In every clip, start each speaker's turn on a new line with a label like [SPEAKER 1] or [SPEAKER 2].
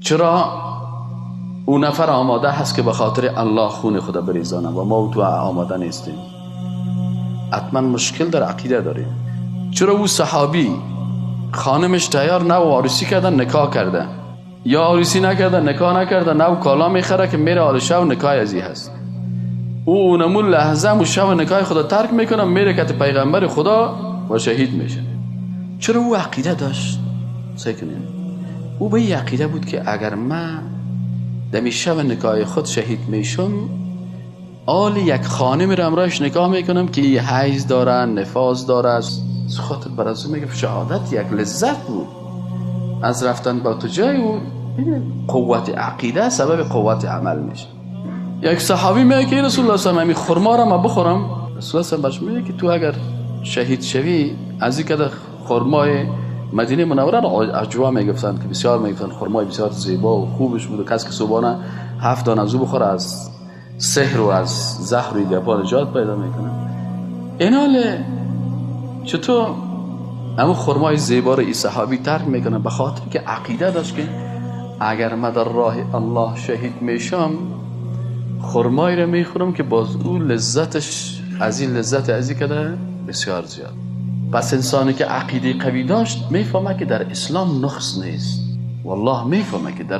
[SPEAKER 1] چرا اون نفر آماده هست که به خاطر الله خون خدا بریزانه و ما تو آماده نیستیم؟ حتما مشکل در عقیده داریم. چرا او صحابی خانمش تیار نه و عروسی کردن نکاح کرده، یا عروسی نکرده نکاح نکرده، نه و کالا میخره که میره آل شب نکاح ازی هست، او اونمون لحظه و شب نکاح خدا ترک میکنه میره که پیغمبر خدا و شهید میشه. چرا او عقیده داشت؟ سکنیم او به این عقیده بود که اگر من دمی شب نکاح خود شهید میشم، آل یک خانم رو امراش نکاح میکنم که یه حیض داره نفاس داره. از خاطر برازو میگه شهادت یک لذت بود از رفتن با تو جای او. قوت عقیده سبب قوت عمل میشه. یک صحابی میگه که رسول الله صلی الله علیه و آله خرما را ما بخورم، رسول الله صلی الله علیه و آله میگه که تو اگر شهید شوی از این که خرمای مدینه منوره را عجوا میگفتن که بسیار میگفتن خرمای بسیار زیبا و خوبش بود و کسی که صبحانه 7 دانه از او بخوره از سحر و از زهر و گپا نجات پیدا میکنه. ایناله چطور اما خرمای زیبا رو این صحابی ترک میکنه؟ به خاطر که عقیده داشت که اگر من در راه الله شهید میشم خرمای رو میخورم که باز او لذتش از این لذت ازی کده بسیار زیاد. پس انسانی که عقیده قوی داشت میفهمه که در اسلام نقص نیست، والله میفهمه که در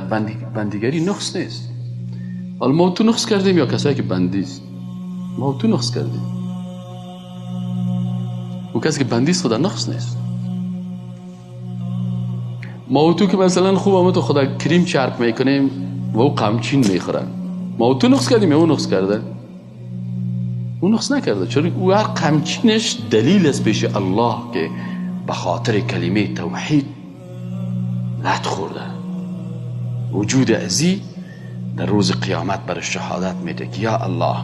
[SPEAKER 1] بندیگری نقص نیست. حالا ما تو نقص کردیم یا کسایی که بندیست؟ ما تو نقص کردیم. او کسی که بندیست خدا نقص نیست. ما تو که مثلا خوب آمد و خدا کریم چرب میکنیم و او قمچین میخورن، ما تو نقص کردیم یا او نقص کرده؟ او نقص نکرده، چون او هر قمچینش دلیل است پیش الله که به خاطر کلمه توحید لط خورده. وجود ازی در روز قیامت بر شهادت میده که یا الله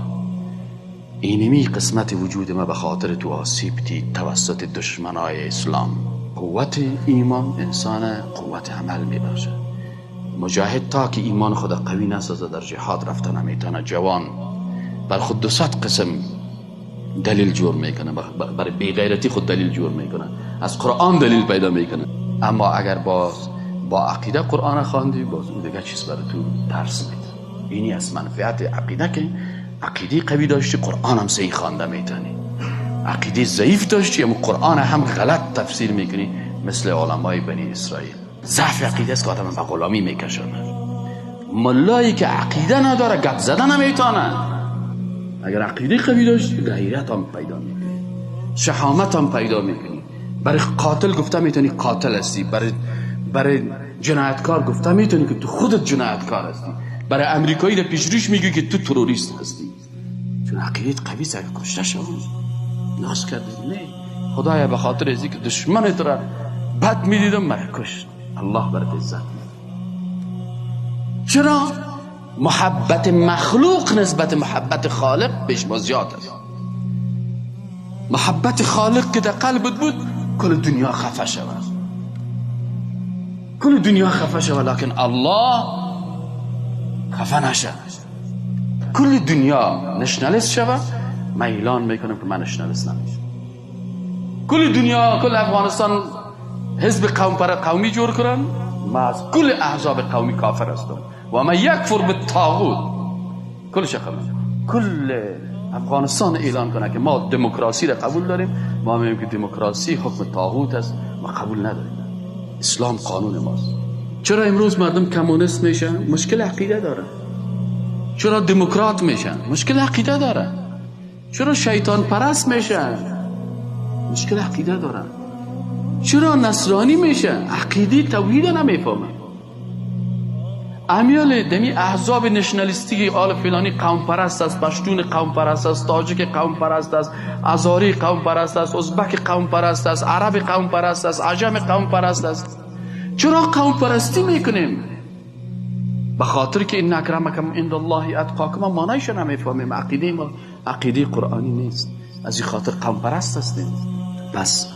[SPEAKER 1] اینمی قسمت وجود ما به خاطر تو آسیب دید توسط دشمنای اسلام. قوت ایمان انسان قوت عمل میبخشه. مجاهد تا که ایمان خدا قوی نسازه در جهاد رفتن نمیتونه. جوان بر خود 200 قسم دلیل جور میکنه، برای بیغیرتی خود دلیل جور میکنه، از قرآن دلیل پیدا میکنه. اما اگر با عقیده قرآن خواندی باز اون دیگه چیز برای تو درس میده. اینی از منفعت عقیده که عقیده قوی داشتی قرآن هم صحیح خوانده میتونی، عقیده ضعیف داشتی اما قرآن هم غلط تفسیر میکنی، مثل علمای بنی اسرائیل. ضعف عقیده است که آدم به غلامی میکشونه. ملایی که عقیده نداره گپ زدن نمیتونه. اگر عقیده قوی داشتی غیرت هم پیدا میکنی، شهامت هم پیدا میکنی. برای قاتل گفته میتونی قاتل هستی، برای جنایتکار گفته میتونی که تو خودت جنایتکار هستی، برای امریکایی در پیشروش میگی که تو تروریست هستی، چون عقیدت قوی است. اگر کشته شو ناز کردی نه خدایا به خاطر ازی که دشمنت را بد میدیدم مرا کشت، الله برات عزت میده. چرا؟ محبت مخلوق نسبت محبت خالق بیش ما زیاد است. محبت خالق که در قلبت بود کل دنیا خفه شود، کل دنیا خفه شود، لکن الله خفه نشد. کل دنیا نشنالیست شود، من اعلان میکنم که من نشنالیست نمیشم. کل دنیا کل افغانستان حزب قومی جور کنن، من از کل احزاب قومی کافر هستم و من یکفر بالطاغوت. کل شخص کل افغانستان اعلان کنه که ما دموکراسی را قبول داریم، ما میگیم که دموکراسی حکم طاغوت است، ما قبول نداریم، اسلام قانون ماست. چرا امروز مردم کمونیست میشن؟ مشکل عقیده داره. چرا دموکرات میشن؟ مشکل عقیده داره. چرا شیطان پرست میشن؟ مشکل عقیده داره. چرا نصرانی میشن؟ عقیده توحید نمیفهمن. امیال دمی احزاب نشنالیستی آل فلانی قوم پرست است، پشتون قوم پرست است، تاجیک قوم پرست است، ازاری قوم پرست است، ازبک قوم پرست است، عرب قوم پرست است، عجم قوم پرست است. چرا قوم پرستی میکنیم؟ به خاطر که این اکرمکم عند الله اتقاکم معنیش نمیفهمیم. عقیده ما عقیده قرآنی نیست، از این خاطر قوم پرست هستیم. بس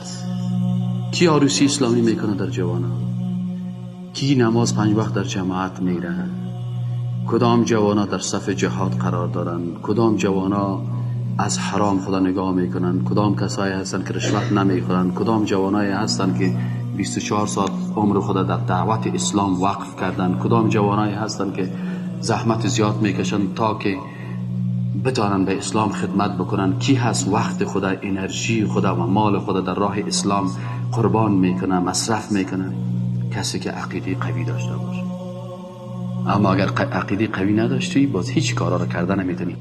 [SPEAKER 1] کی عروسی اسلامی میکنه در جوانان؟ کی نماز 5 وقت در جماعت میره؟ کدام جوانا در صف جهاد قرار دارن؟ کدام جوانا از حرام خدا نگاه میکنن؟ کدام کسایی هستن که رشوت نمیخورن؟ کدام جوانایی هستن که 24 ساعت عمر خود در دعوت اسلام وقف کردن؟ کدام جوانایی هستن که زحمت زیاد میکشن تا که بتانن به اسلام خدمت بکنن؟ کی هست وقت خود، انرژی خود و مال خود در راه اسلام قربان میکنه، مصرف میکنه؟ کسی که عقیده قوی داشته باشه. اما اگر عقیده قوی نداشتی باز هیچ کارا رو کردن نمیتونی.